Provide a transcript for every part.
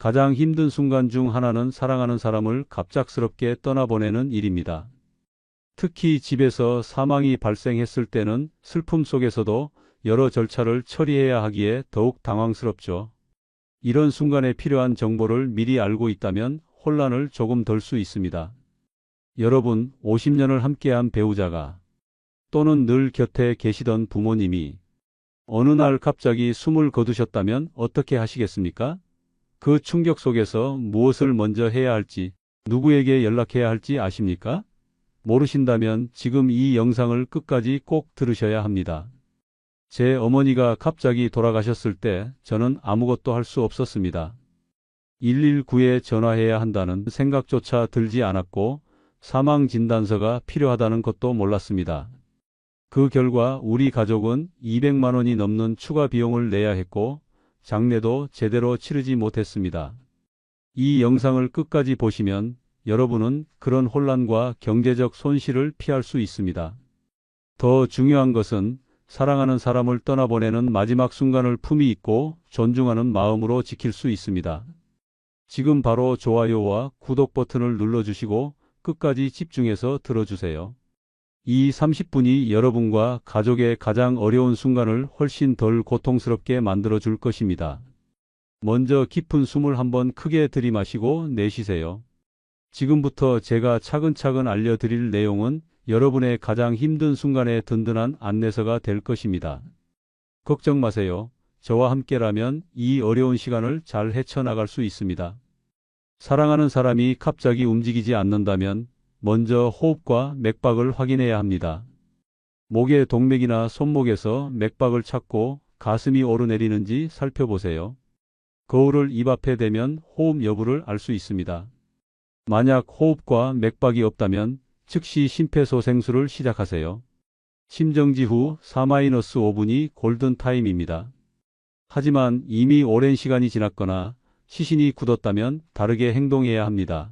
가장 힘든 순간 중 하나는 사랑하는 사람을 갑작스럽게 떠나보내는 일입니다. 특히 집에서 사망이 발생했을 때는 슬픔 속에서도 여러 절차를 처리해야 하기에 더욱 당황스럽죠. 이런 순간에 필요한 정보를 미리 알고 있다면 혼란을 조금 덜 수 있습니다. 여러분, 50년을 함께한 배우자가 또는 늘 곁에 계시던 부모님이 어느 날 갑자기 숨을 거두셨다면 어떻게 하시겠습니까? 그 충격 속에서 무엇을 먼저 해야 할지, 누구에게 연락해야 할지 아십니까? 모르신다면 지금 이 영상을 끝까지 꼭 들으셔야 합니다. 제 어머니가 갑자기 돌아가셨을 때 저는 아무것도 할 수 없었습니다. 119에 전화해야 한다는 생각조차 들지 않았고 사망진단서가 필요하다는 것도 몰랐습니다. 그 결과 우리 가족은 200만 원이 넘는 추가 비용을 내야 했고 장례도 제대로 치르지 못했습니다. 이 영상을 끝까지 보시면 여러분은 그런 혼란과 경제적 손실을 피할 수 있습니다. 더 중요한 것은 사랑하는 사람을 떠나보내는 마지막 순간을 품위 있고 존중하는 마음으로 지킬 수 있습니다. 지금 바로 좋아요와 구독 버튼을 눌러주시고 끝까지 집중해서 들어주세요. 이 30분이 여러분과 가족의 가장 어려운 순간을 훨씬 덜 고통스럽게 만들어 줄 것입니다. 먼저 깊은 숨을 한번 크게 들이마시고 내쉬세요. 지금부터 제가 차근차근 알려드릴 내용은 여러분의 가장 힘든 순간에 든든한 안내서가 될 것입니다. 걱정 마세요. 저와 함께라면 이 어려운 시간을 잘 헤쳐나갈 수 있습니다. 사랑하는 사람이 갑자기 움직이지 않는다면 먼저 호흡과 맥박을 확인해야 합니다. 목의 동맥이나 손목에서 맥박을 찾고 가슴이 오르내리는지 살펴보세요. 거울을 입 앞에 대면 호흡 여부를 알 수 있습니다. 만약 호흡과 맥박이 없다면 즉시 심폐소생술을 시작하세요. 심정지 후 4-5분이 골든타임입니다. 하지만 이미 오랜 시간이 지났거나 시신이 굳었다면 다르게 행동해야 합니다.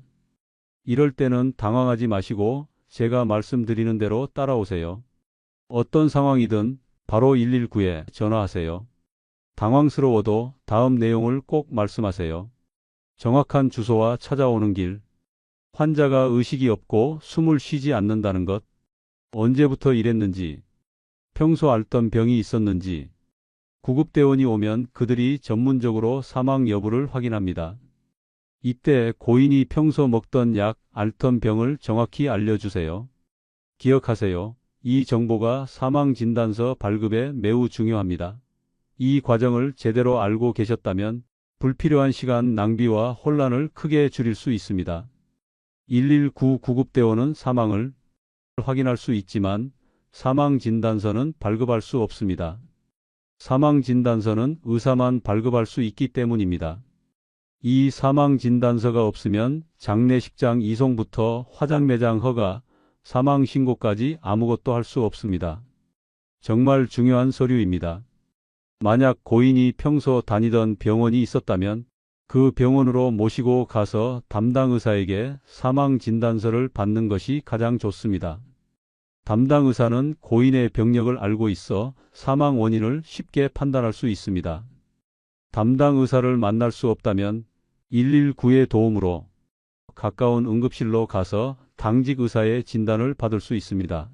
이럴 때는 당황하지 마시고 제가 말씀드리는 대로 따라오세요. 어떤 상황이든 바로 119에 전화하세요. 당황스러워도 다음 내용을 꼭 말씀하세요. 정확한 주소와 찾아오는 길, 환자가 의식이 없고 숨을 쉬지 않는다는 것, 언제부터 이랬는지, 평소 앓던 병이 있었는지, 구급대원이 오면 그들이 전문적으로 사망 여부를 확인합니다. 이때 고인이 평소 먹던 약, 앓던 병을 정확히 알려주세요. 기억하세요. 이 정보가 사망진단서 발급에 매우 중요합니다. 이 과정을 제대로 알고 계셨다면 불필요한 시간 낭비와 혼란을 크게 줄일 수 있습니다. 119 구급대원은 사망을 확인할 수 있지만 사망진단서는 발급할 수 없습니다. 사망진단서는 의사만 발급할 수 있기 때문입니다. 이 사망진단서가 없으면 장례식장 이송부터 화장 매장 허가, 사망신고까지 아무것도 할 수 없습니다. 정말 중요한 서류입니다. 만약 고인이 평소 다니던 병원이 있었다면 그 병원으로 모시고 가서 담당 의사에게 사망진단서를 받는 것이 가장 좋습니다. 담당 의사는 고인의 병력을 알고 있어 사망 원인을 쉽게 판단할 수 있습니다. 담당 의사를 만날 수 없다면 119의 도움으로 가까운 응급실로 가서 당직 의사의 진단을 받을 수 있습니다.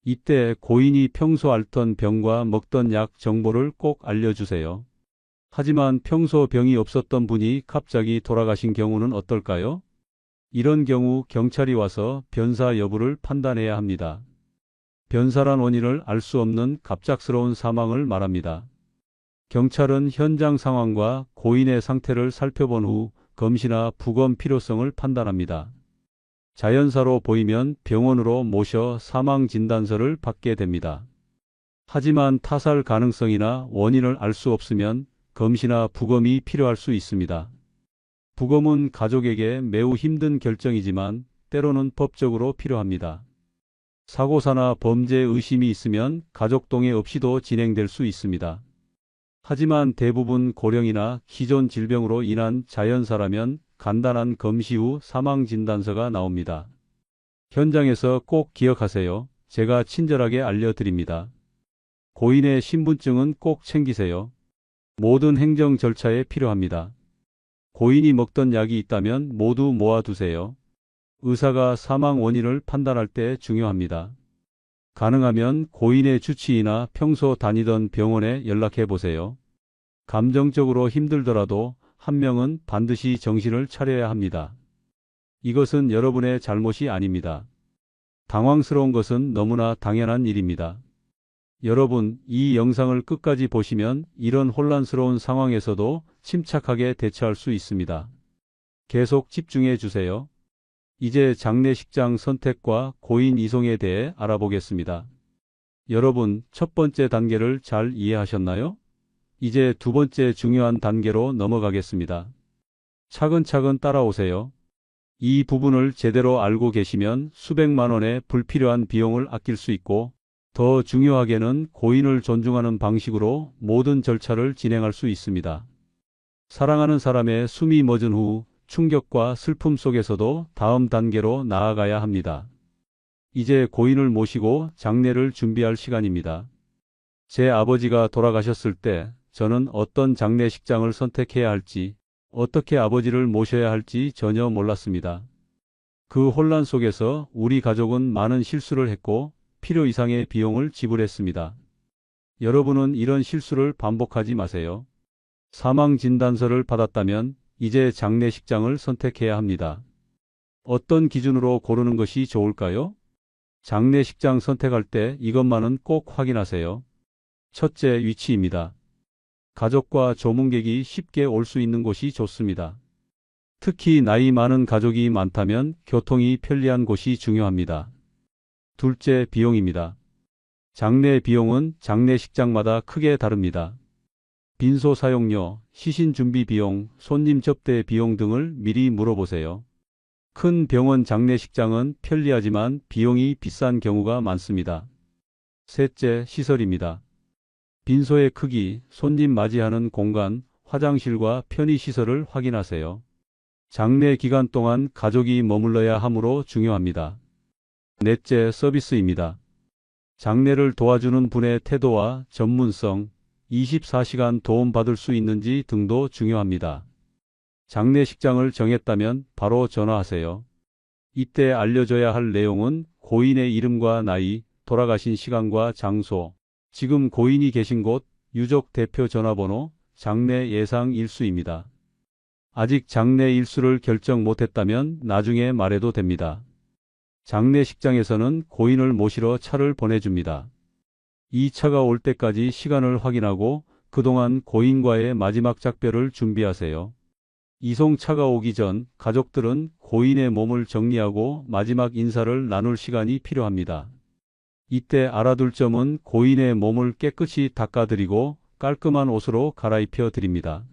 이때 고인이 평소 앓던 병과 먹던 약 정보를 꼭 알려주세요. 하지만 평소 병이 없었던 분이 갑자기 돌아가신 경우는 어떨까요? 이런 경우 경찰이 와서 변사 여부를 판단해야 합니다. 변사란 원인을 알 수 없는 갑작스러운 사망을 말합니다. 경찰은 현장 상황과 고인의 상태를 살펴본 후 검시나 부검 필요성을 판단합니다. 자연사로 보이면 병원으로 모셔 사망진단서를 받게 됩니다. 하지만 타살 가능성이나 원인을 알 수 없으면 검시나 부검이 필요할 수 있습니다. 부검은 가족에게 매우 힘든 결정이지만 때로는 법적으로 필요합니다. 사고사나 범죄 의심이 있으면 가족 동의 없이도 진행될 수 있습니다. 하지만 대부분 고령이나 기존 질병으로 인한 자연사라면 간단한 검시 후 사망진단서가 나옵니다. 현장에서 꼭 기억하세요. 제가 친절하게 알려드립니다. 고인의 신분증은 꼭 챙기세요. 모든 행정 절차에 필요합니다. 고인이 먹던 약이 있다면 모두 모아두세요. 의사가 사망 원인을 판단할 때 중요합니다. 가능하면 고인의 주치의나 평소 다니던 병원에 연락해 보세요. 감정적으로 힘들더라도 한 명은 반드시 정신을 차려야 합니다. 이것은 여러분의 잘못이 아닙니다. 당황스러운 것은 너무나 당연한 일입니다. 여러분, 이 영상을 끝까지 보시면 이런 혼란스러운 상황에서도 침착하게 대처할 수 있습니다. 계속 집중해 주세요. 이제 장례식장 선택과 고인 이송에 대해 알아보겠습니다. 여러분, 첫 번째 단계를 잘 이해하셨나요? 이제 두 번째 중요한 단계로 넘어가겠습니다. 차근차근 따라오세요. 이 부분을 제대로 알고 계시면 수백만 원의 불필요한 비용을 아낄 수 있고, 더 중요하게는 고인을 존중하는 방식으로 모든 절차를 진행할 수 있습니다. 사랑하는 사람의 숨이 멎은 후 충격과 슬픔 속에서도 다음 단계로 나아가야 합니다. 이제 고인을 모시고 장례를 준비할 시간입니다. 제 아버지가 돌아가셨을 때 저는 어떤 장례식장을 선택해야 할지, 어떻게 아버지를 모셔야 할지 전혀 몰랐습니다. 그 혼란 속에서 우리 가족은 많은 실수를 했고 필요 이상의 비용을 지불했습니다. 여러분은 이런 실수를 반복하지 마세요. 사망 진단서를 받았다면 이제 장례식장을 선택해야 합니다. 어떤 기준으로 고르는 것이 좋을까요? 장례식장 선택할 때 이것만은 꼭 확인하세요. 첫째, 위치입니다. 가족과 조문객이 쉽게 올 수 있는 곳이 좋습니다. 특히 나이 많은 가족이 많다면 교통이 편리한 곳이 중요합니다. 둘째, 비용입니다. 장례 비용은 장례식장마다 크게 다릅니다. 빈소 사용료, 시신 준비 비용, 손님 접대 비용 등을 미리 물어보세요. 큰 병원 장례식장은 편리하지만 비용이 비싼 경우가 많습니다. 셋째, 시설입니다. 빈소의 크기, 손님 맞이하는 공간, 화장실과 편의시설을 확인하세요. 장례 기간 동안 가족이 머물러야 하므로 중요합니다. 넷째, 서비스입니다. 장례를 도와주는 분의 태도와 전문성, 24시간 도움받을 수 있는지 등도 중요합니다. 장례식장을 정했다면 바로 전화하세요. 이때 알려줘야 할 내용은 고인의 이름과 나이, 돌아가신 시간과 장소, 지금 고인이 계신 곳, 유족 대표 전화번호, 장례 예상 일수입니다. 아직 장례 일수를 결정 못했다면 나중에 말해도 됩니다. 장례식장에서는 고인을 모시러 차를 보내줍니다. 이 차가 올 때까지 시간을 확인하고 그동안 고인과의 마지막 작별을 준비하세요. 이송차가 오기 전 가족들은 고인의 몸을 정리하고 마지막 인사를 나눌 시간이 필요합니다. 이때 알아둘 점은 고인의 몸을 깨끗이 닦아드리고 깔끔한 옷으로 갈아입혀 드립니다.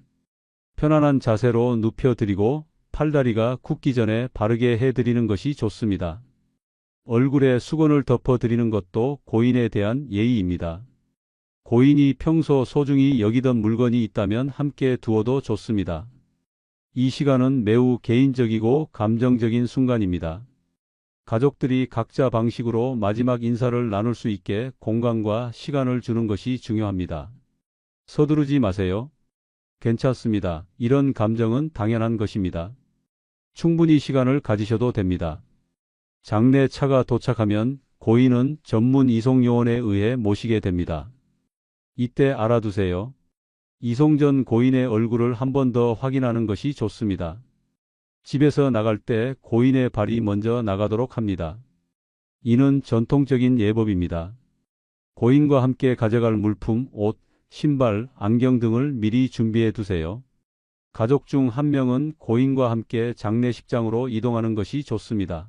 편안한 자세로 눕혀드리고 팔다리가 굳기 전에 바르게 해드리는 것이 좋습니다. 얼굴에 수건을 덮어드리는 것도 고인에 대한 예의입니다. 고인이 평소 소중히 여기던 물건이 있다면 함께 두어도 좋습니다. 이 시간은 매우 개인적이고 감정적인 순간입니다. 가족들이 각자 방식으로 마지막 인사를 나눌 수 있게 공간과 시간을 주는 것이 중요합니다. 서두르지 마세요. 괜찮습니다. 이런 감정은 당연한 것입니다. 충분히 시간을 가지셔도 됩니다. 장례차가 도착하면 고인은 전문 이송요원에 의해 모시게 됩니다. 이때 알아두세요. 이송 전 고인의 얼굴을 한 번 더 확인하는 것이 좋습니다. 집에서 나갈 때 고인의 발이 먼저 나가도록 합니다. 이는 전통적인 예법입니다. 고인과 함께 가져갈 물품, 옷, 신발, 안경 등을 미리 준비해 두세요. 가족 중 한 명은 고인과 함께 장례식장으로 이동하는 것이 좋습니다.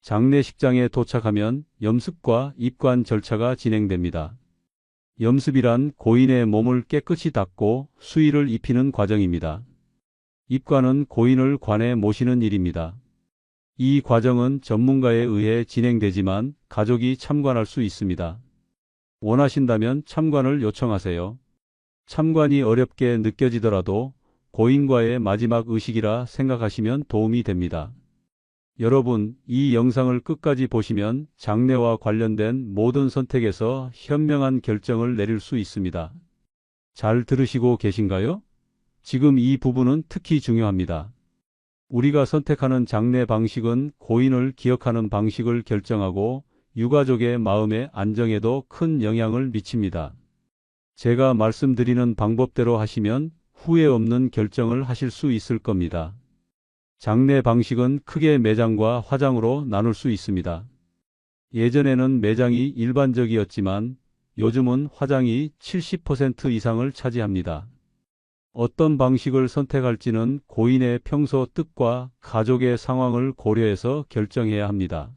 장례식장에 도착하면 염습과 입관 절차가 진행됩니다. 염습이란 고인의 몸을 깨끗이 닦고 수의를 입히는 과정입니다. 입관은 고인을 관에 모시는 일입니다. 이 과정은 전문가에 의해 진행되지만 가족이 참관할 수 있습니다. 원하신다면 참관을 요청하세요. 참관이 어렵게 느껴지더라도 고인과의 마지막 의식이라 생각하시면 도움이 됩니다. 여러분, 이 영상을 끝까지 보시면 장례와 관련된 모든 선택에서 현명한 결정을 내릴 수 있습니다. 잘 들으시고 계신가요? 지금 이 부분은 특히 중요합니다. 우리가 선택하는 장례 방식은 고인을 기억하는 방식을 결정하고 유가족의 마음의 안정에도 큰 영향을 미칩니다. 제가 말씀드리는 방법대로 하시면 후회 없는 결정을 하실 수 있을 겁니다. 장례 방식은 크게 매장과 화장으로 나눌 수 있습니다. 예전에는 매장이 일반적이었지만 요즘은 화장이 70% 이상을 차지합니다. 어떤 방식을 선택할지는 고인의 평소 뜻과 가족의 상황을 고려해서 결정해야 합니다.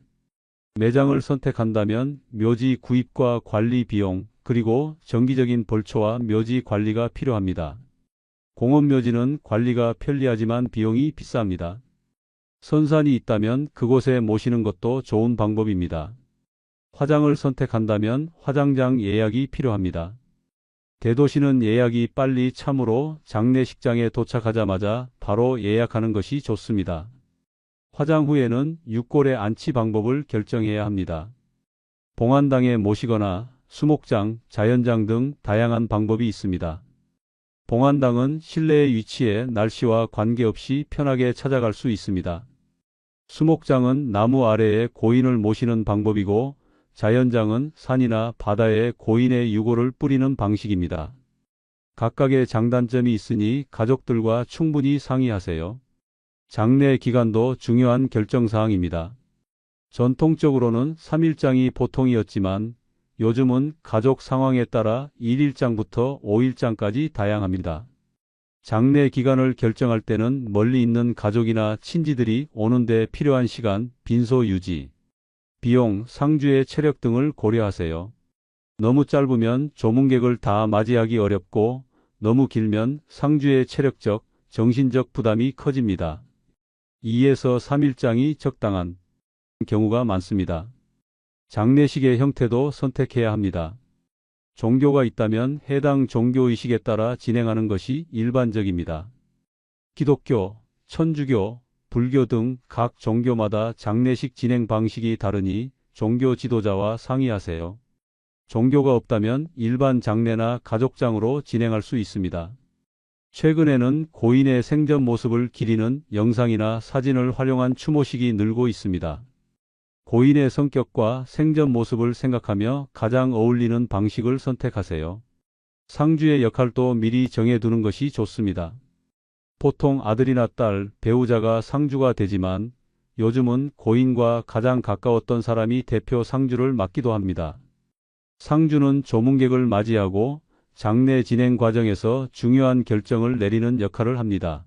매장을 선택한다면 묘지 구입과 관리 비용, 그리고 정기적인 벌초와 묘지 관리가 필요합니다. 공원묘지는 관리가 편리하지만 비용이 비쌉니다. 선산이 있다면 그곳에 모시는 것도 좋은 방법입니다. 화장을 선택한다면 화장장 예약이 필요합니다. 대도시는 예약이 빨리 차므로 장례식장에 도착하자마자 바로 예약하는 것이 좋습니다. 화장 후에는 육골의 안치 방법을 결정해야 합니다. 봉안당에 모시거나 수목장, 자연장 등 다양한 방법이 있습니다. 봉안당은 실내에 위치해 날씨와 관계없이 편하게 찾아갈 수 있습니다. 수목장은 나무 아래에 고인을 모시는 방법이고 자연장은 산이나 바다에 고인의 유골을 뿌리는 방식입니다. 각각의 장단점이 있으니 가족들과 충분히 상의하세요. 장례 기간도 중요한 결정사항입니다. 전통적으로는 3일장이 보통이었지만 요즘은 가족 상황에 따라 1일장부터 5일장까지 다양합니다. 장례 기간을 결정할 때는 멀리 있는 가족이나 친지들이 오는데 필요한 시간, 빈소 유지, 비용, 상주의 체력 등을 고려하세요. 너무 짧으면 조문객을 다 맞이하기 어렵고 너무 길면 상주의 체력적, 정신적 부담이 커집니다. 2에서 3일장이 적당한 경우가 많습니다. 장례식의 형태도 선택해야 합니다. 종교가 있다면 해당 종교의식에 따라 진행하는 것이 일반적입니다. 기독교, 천주교, 불교 등 각 종교마다 장례식 진행 방식이 다르니 종교 지도자와 상의하세요. 종교가 없다면 일반 장례나 가족장으로 진행할 수 있습니다. 최근에는 고인의 생전 모습을 기리는 영상이나 사진을 활용한 추모식이 늘고 있습니다. 고인의 성격과 생전 모습을 생각하며 가장 어울리는 방식을 선택하세요. 상주의 역할도 미리 정해두는 것이 좋습니다. 보통 아들이나 딸, 배우자가 상주가 되지만 요즘은 고인과 가장 가까웠던 사람이 대표 상주를 맡기도 합니다. 상주는 조문객을 맞이하고 장례 진행 과정에서 중요한 결정을 내리는 역할을 합니다.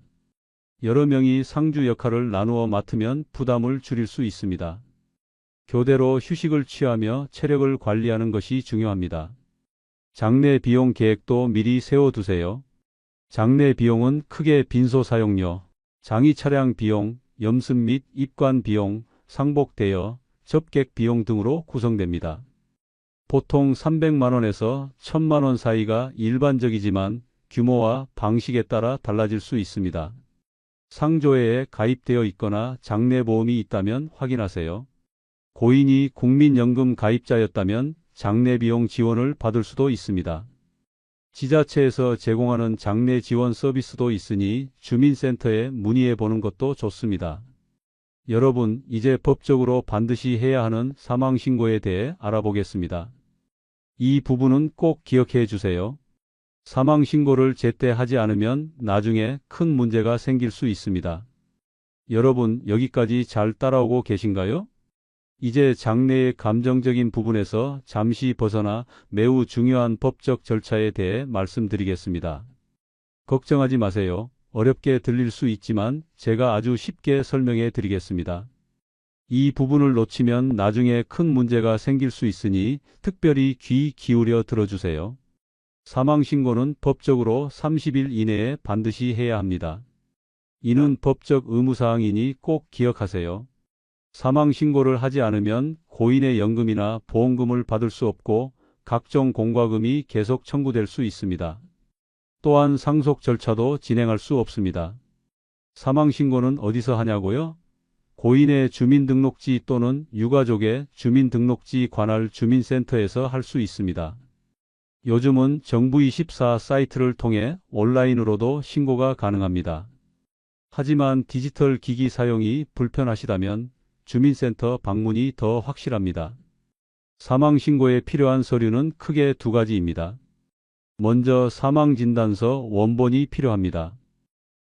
여러 명이 상주 역할을 나누어 맡으면 부담을 줄일 수 있습니다. 교대로 휴식을 취하며 체력을 관리하는 것이 중요합니다. 장례 비용 계획도 미리 세워두세요. 장례 비용은 크게 빈소 사용료, 장의 차량 비용, 염습 및 입관 비용, 상복 대여, 접객 비용 등으로 구성됩니다. 보통 300만 원에서 1000만 원 사이가 일반적이지만 규모와 방식에 따라 달라질 수 있습니다. 상조회에 가입되어 있거나 장례보험이 있다면 확인하세요. 고인이 국민연금 가입자였다면 장례비용 지원을 받을 수도 있습니다. 지자체에서 제공하는 장례 지원 서비스도 있으니 주민센터에 문의해 보는 것도 좋습니다. 여러분, 이제 법적으로 반드시 해야 하는 사망신고에 대해 알아보겠습니다. 이 부분은 꼭 기억해 주세요. 사망신고를 제때 하지 않으면 나중에 큰 문제가 생길 수 있습니다. 여러분, 여기까지 잘 따라오고 계신가요? 이제 장례의 감정적인 부분에서 잠시 벗어나 매우 중요한 법적 절차에 대해 말씀드리겠습니다. 걱정하지 마세요. 어렵게 들릴 수 있지만 제가 아주 쉽게 설명해 드리겠습니다. 이 부분을 놓치면 나중에 큰 문제가 생길 수 있으니 특별히 귀 기울여 들어주세요. 사망신고는 법적으로 30일 이내에 반드시 해야 합니다. 이는 법적 의무사항이니 꼭 기억하세요. 사망신고를 하지 않으면 고인의 연금이나 보험금을 받을 수 없고 각종 공과금이 계속 청구될 수 있습니다. 또한 상속 절차도 진행할 수 없습니다. 사망신고는 어디서 하냐고요? 고인의 주민등록지 또는 유가족의 주민등록지 관할 주민센터에서 할 수 있습니다. 요즘은 정부24 사이트를 통해 온라인으로도 신고가 가능합니다. 하지만 디지털 기기 사용이 불편하시다면 주민센터 방문이 더 확실합니다. 사망신고에 필요한 서류는 크게 두 가지입니다. 먼저 사망진단서 원본이 필요합니다.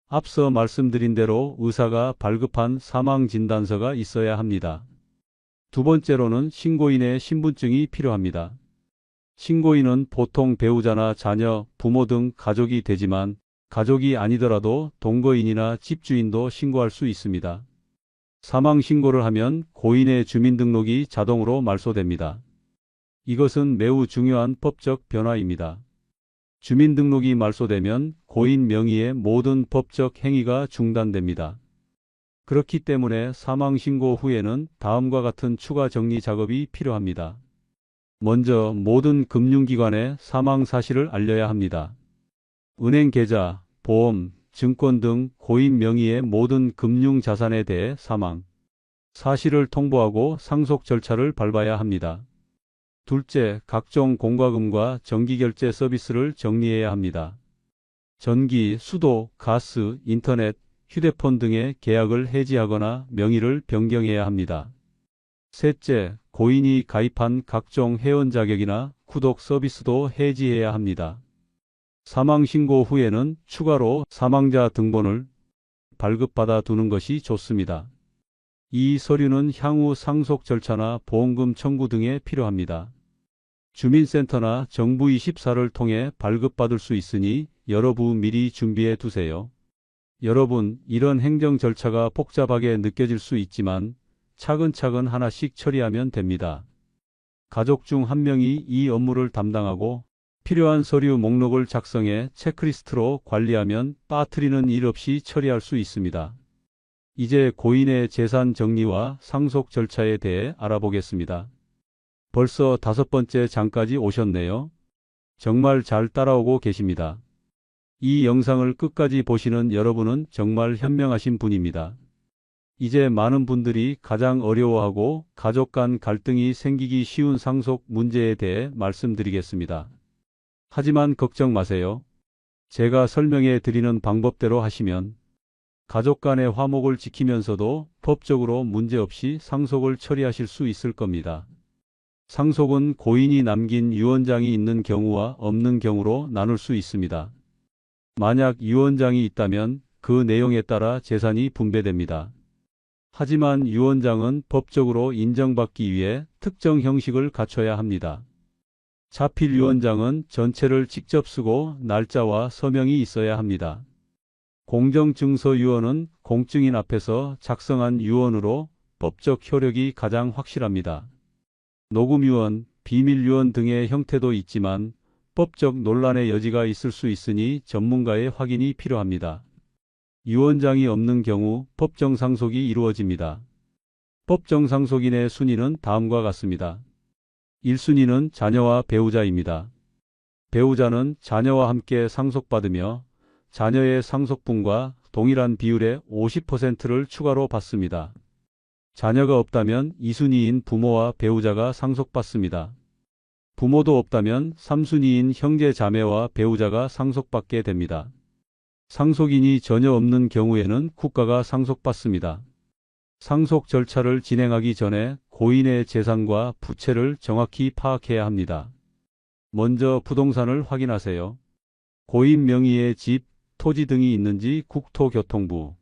앞서 말씀드린 대로 의사가 발급한 사망진단서가 있어야 합니다. 두 번째로는 신고인의 신분증이 필요합니다. 신고인은 보통 배우자나 자녀, 부모 등 가족이 되지만 가족이 아니더라도 동거인이나 집주인도 신고할 수 있습니다. 사망 신고를 하면 고인의 주민등록이 자동으로 말소됩니다. 이것은 매우 중요한 법적 변화입니다. 주민등록이 말소되면 고인 명의의 모든 법적 행위가 중단됩니다. 그렇기 때문에 사망 신고 후에는 다음과 같은 추가 정리 작업이 필요합니다. 먼저 모든 금융기관에 사망 사실을 알려야 합니다. 은행 계좌, 보험, 증권 등 고인 명의의 모든 금융자산에 대해 사망 사실을 통보하고 상속 절차를 밟아야 합니다. 둘째, 각종 공과금과 정기결제 서비스를 정리해야 합니다. 전기, 수도, 가스, 인터넷, 휴대폰 등의 계약을 해지하거나 명의를 변경해야 합니다. 셋째, 고인이 가입한 각종 회원 자격이나 구독 서비스도 해지해야 합니다. 사망 신고 후에는 추가로 사망자 등본을 발급받아 두는 것이 좋습니다. 이 서류는 향후 상속 절차나 보험금 청구 등에 필요합니다. 주민센터나 정부24를 통해 발급받을 수 있으니 여러분 미리 준비해 두세요. 여러분, 이런 행정 절차가 복잡하게 느껴질 수 있지만 차근차근 하나씩 처리하면 됩니다. 가족 중 한 명이 이 업무를 담당하고 필요한 서류 목록을 작성해 체크리스트로 관리하면 빠뜨리는 일 없이 처리할 수 있습니다. 이제 고인의 재산 정리와 상속 절차에 대해 알아보겠습니다. 벌써 5번째 장까지 오셨네요. 정말 잘 따라오고 계십니다. 이 영상을 끝까지 보시는 여러분은 정말 현명하신 분입니다. 이제 많은 분들이 가장 어려워하고 가족 간 갈등이 생기기 쉬운 상속 문제에 대해 말씀드리겠습니다. 하지만 걱정 마세요. 제가 설명해 드리는 방법대로 하시면 가족 간의 화목을 지키면서도 법적으로 문제없이 상속을 처리하실 수 있을 겁니다. 상속은 고인이 남긴 유언장이 있는 경우와 없는 경우로 나눌 수 있습니다. 만약 유언장이 있다면 그 내용에 따라 재산이 분배됩니다. 하지만 유언장은 법적으로 인정받기 위해 특정 형식을 갖춰야 합니다. 자필 유언장은 전체를 직접 쓰고 날짜와 서명이 있어야 합니다. 공정증서 유언은 공증인 앞에서 작성한 유언으로 법적 효력이 가장 확실합니다. 녹음 유언, 비밀 유언 등의 형태도 있지만 법적 논란의 여지가 있을 수 있으니 전문가의 확인이 필요합니다. 유언장이 없는 경우 법정 상속이 이루어집니다. 법정 상속인의 순위는 다음과 같습니다. 1순위는 자녀와 배우자입니다. 배우자는 자녀와 함께 상속받으며 자녀의 상속분과 동일한 비율의 50%를 추가로 받습니다. 자녀가 없다면 2순위인 부모와 배우자가 상속받습니다. 부모도 없다면 3순위인 형제 자매와 배우자가 상속받게 됩니다. 상속인이 전혀 없는 경우에는 국가가 상속받습니다. 상속 절차를 진행하기 전에 고인의 재산과 부채를 정확히 파악해야 합니다. 먼저 부동산을 확인하세요. 고인 명의의 집, 토지 등이 있는지 국토교통부,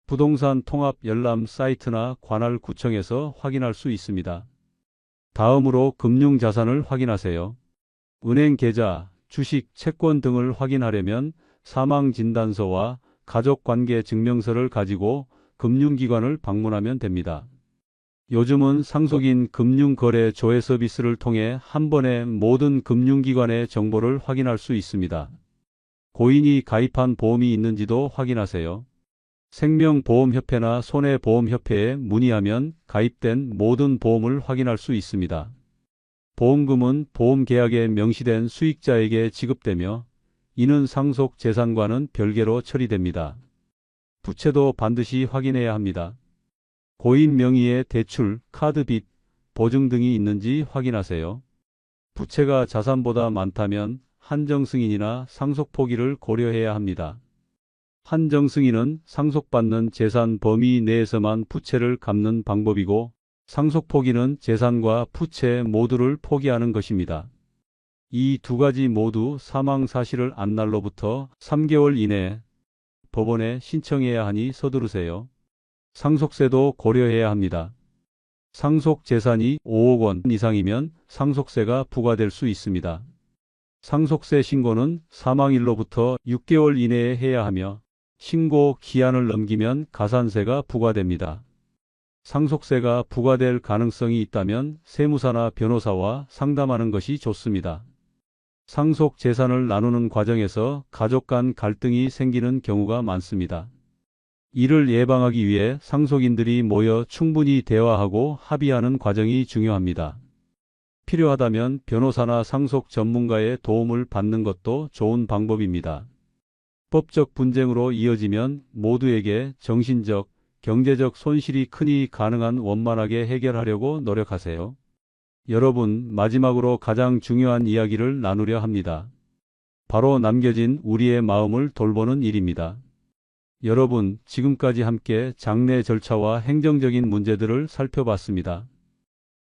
부동산 통합 열람 사이트나 관할 구청에서 확인할 수 있습니다. 다음으로 금융자산을 확인하세요. 은행 계좌, 주식, 채권 등을 확인하려면 사망진단서와 가족관계증명서를 가지고 금융기관을 방문하면 됩니다. 요즘은 상속인 금융거래 조회 서비스를 통해 한 번에 모든 금융기관의 정보를 확인할 수 있습니다. 고인이 가입한 보험이 있는지도 확인하세요. 생명보험협회나 손해보험협회에 문의하면 가입된 모든 보험을 확인할 수 있습니다. 보험금은 보험계약에 명시된 수익자에게 지급되며 이는 상속 재산과는 별개로 처리됩니다. 부채도 반드시 확인해야 합니다. 고인 명의의 대출, 카드 빚, 보증 등이 있는지 확인하세요. 부채가 자산보다 많다면 한정승인이나 상속포기를 고려해야 합니다. 한정승인은 상속받는 재산 범위 내에서만 부채를 갚는 방법이고, 상속포기는 재산과 부채 모두를 포기하는 것입니다. 이 두 가지 모두 사망 사실을 안 날로부터 3개월 이내에 법원에 신청해야 하니 서두르세요. 상속세도 고려해야 합니다. 상속 재산이 5억 원 이상이면 상속세가 부과될 수 있습니다. 상속세 신고는 사망일로부터 6개월 이내에 해야 하며, 신고 기한을 넘기면 가산세가 부과됩니다. 상속세가 부과될 가능성이 있다면 세무사나 변호사와 상담하는 것이 좋습니다. 상속 재산을 나누는 과정에서 가족 간 갈등이 생기는 경우가 많습니다. 이를 예방하기 위해 상속인들이 모여 충분히 대화하고 합의하는 과정이 중요합니다. 필요하다면 변호사나 상속 전문가의 도움을 받는 것도 좋은 방법입니다. 법적 분쟁으로 이어지면 모두에게 정신적, 경제적 손실이 크니 가능한 원만하게 해결하려고 노력하세요. 여러분, 마지막으로 가장 중요한 이야기를 나누려 합니다. 바로 남겨진 우리의 마음을 돌보는 일입니다. 여러분, 지금까지 함께 장례 절차와 행정적인 문제들을 살펴봤습니다.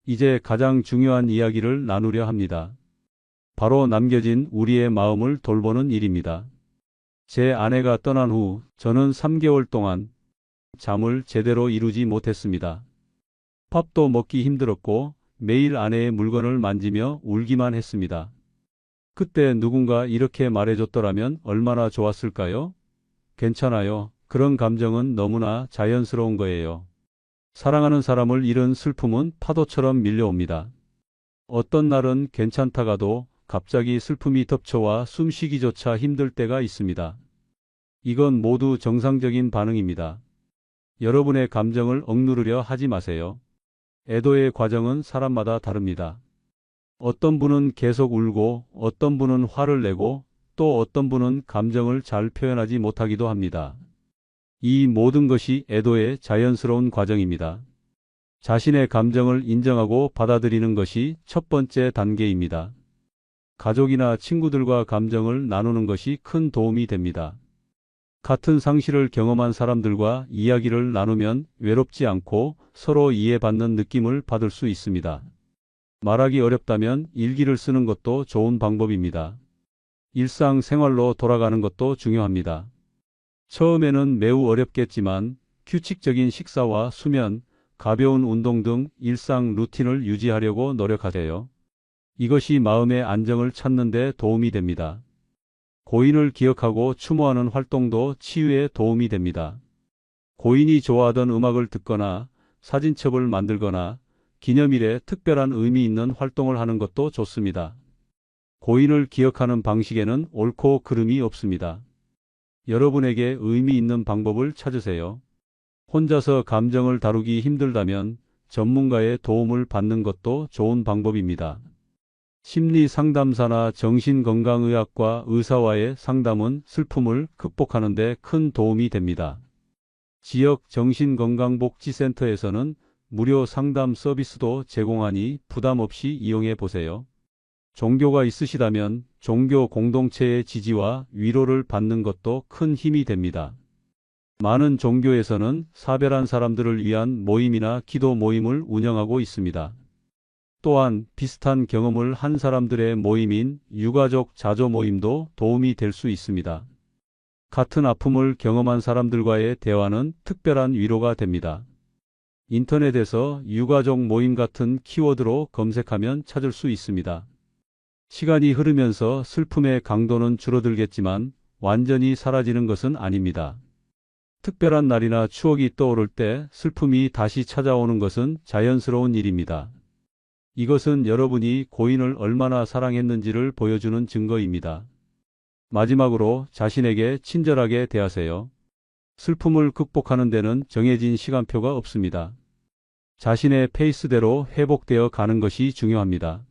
이제 가장 중요한 이야기를 나누려 합니다. 바로 남겨진 우리의 마음을 돌보는 일입니다. 제 아내가 떠난 후 저는 3개월 동안 잠을 제대로 이루지 못했습니다. 밥도 먹기 힘들었고 매일 아내의 물건을 만지며 울기만 했습니다. 그때 누군가 이렇게 말해줬더라면 얼마나 좋았을까요? 괜찮아요. 그런 감정은 너무나 자연스러운 거예요. 사랑하는 사람을 잃은 슬픔은 파도처럼 밀려옵니다. 어떤 날은 괜찮다가도 갑자기 슬픔이 덮쳐와 숨쉬기조차 힘들 때가 있습니다. 이건 모두 정상적인 반응입니다. 여러분의 감정을 억누르려 하지 마세요. 애도의 과정은 사람마다 다릅니다. 어떤 분은 계속 울고, 어떤 분은 화를 내고, 또 어떤 분은 감정을 잘 표현하지 못하기도 합니다. 이 모든 것이 애도의 자연스러운 과정입니다. 자신의 감정을 인정하고 받아들이는 것이 첫 번째 단계입니다. 가족이나 친구들과 감정을 나누는 것이 큰 도움이 됩니다. 같은 상실을 경험한 사람들과 이야기를 나누면 외롭지 않고 서로 이해받는 느낌을 받을 수 있습니다. 말하기 어렵다면 일기를 쓰는 것도 좋은 방법입니다. 일상생활로 돌아가는 것도 중요합니다. 처음에는 매우 어렵겠지만 규칙적인 식사와 수면, 가벼운 운동 등 일상 루틴을 유지하려고 노력하세요. 이것이 마음의 안정을 찾는 데 도움이 됩니다. 고인을 기억하고 추모하는 활동도 치유에 도움이 됩니다. 고인이 좋아하던 음악을 듣거나 사진첩을 만들거나 기념일에 특별한 의미 있는 활동을 하는 것도 좋습니다. 고인을 기억하는 방식에는 옳고 그름이 없습니다. 여러분에게 의미 있는 방법을 찾으세요. 혼자서 감정을 다루기 힘들다면 전문가의 도움을 받는 것도 좋은 방법입니다. 심리 상담사나 정신건강의학과 의사와의 상담은 슬픔을 극복하는 데 큰 도움이 됩니다. 지역 정신건강복지센터에서는 무료 상담 서비스도 제공하니 부담 없이 이용해 보세요. 종교가 있으시다면 종교 공동체의 지지와 위로를 받는 것도 큰 힘이 됩니다. 많은 종교에서는 사별한 사람들을 위한 모임이나 기도 모임을 운영하고 있습니다. 또한 비슷한 경험을 한 사람들의 모임인 유가족 자조 모임도 도움이 될 수 있습니다. 같은 아픔을 경험한 사람들과의 대화는 특별한 위로가 됩니다. 인터넷에서 유가족 모임 같은 키워드로 검색하면 찾을 수 있습니다. 시간이 흐르면서 슬픔의 강도는 줄어들겠지만 완전히 사라지는 것은 아닙니다. 특별한 날이나 추억이 떠오를 때 슬픔이 다시 찾아오는 것은 자연스러운 일입니다. 이것은 여러분이 고인을 얼마나 사랑했는지를 보여주는 증거입니다. 마지막으로 자신에게 친절하게 대하세요. 슬픔을 극복하는 데는 정해진 시간표가 없습니다. 자신의 페이스대로 회복되어 가는 것이 중요합니다.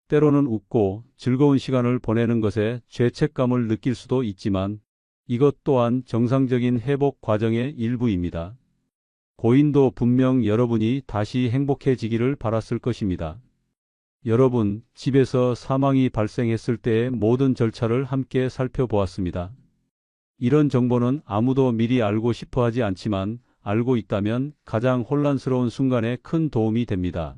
때로는 웃고 즐거운 시간을 보내는 것에 죄책감을 느낄 수도 있지만 이것 또한 정상적인 회복 과정의 일부입니다. 고인도 분명 여러분이 다시 행복해지기를 바랐을 것입니다. 여러분, 집에서 사망이 발생했을 때의 모든 절차를 함께 살펴보았습니다. 이런 정보는 아무도 미리 알고 싶어 하지 않지만 알고 있다면 가장 혼란스러운 순간에 큰 도움이 됩니다.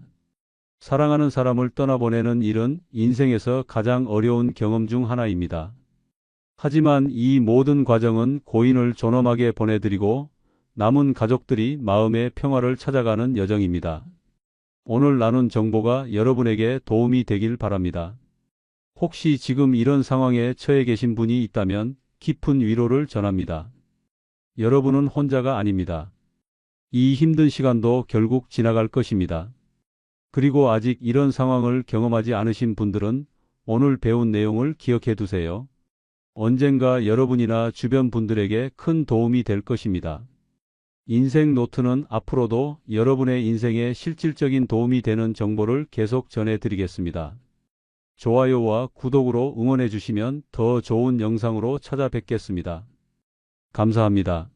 사랑하는 사람을 떠나보내는 일은 인생에서 가장 어려운 경험 중 하나입니다. 하지만 이 모든 과정은 고인을 존엄하게 보내드리고 남은 가족들이 마음의 평화를 찾아가는 여정입니다. 오늘 나눈 정보가 여러분에게 도움이 되길 바랍니다. 혹시 지금 이런 상황에 처해 계신 분이 있다면 깊은 위로를 전합니다. 여러분은 혼자가 아닙니다. 이 힘든 시간도 결국 지나갈 것입니다. 그리고 아직 이런 상황을 경험하지 않으신 분들은 오늘 배운 내용을 기억해 두세요. 언젠가 여러분이나 주변 분들에게 큰 도움이 될 것입니다. 인생 노트는 앞으로도 여러분의 인생에 실질적인 도움이 되는 정보를 계속 전해드리겠습니다. 좋아요와 구독으로 응원해 주시면 더 좋은 영상으로 찾아뵙겠습니다. 감사합니다.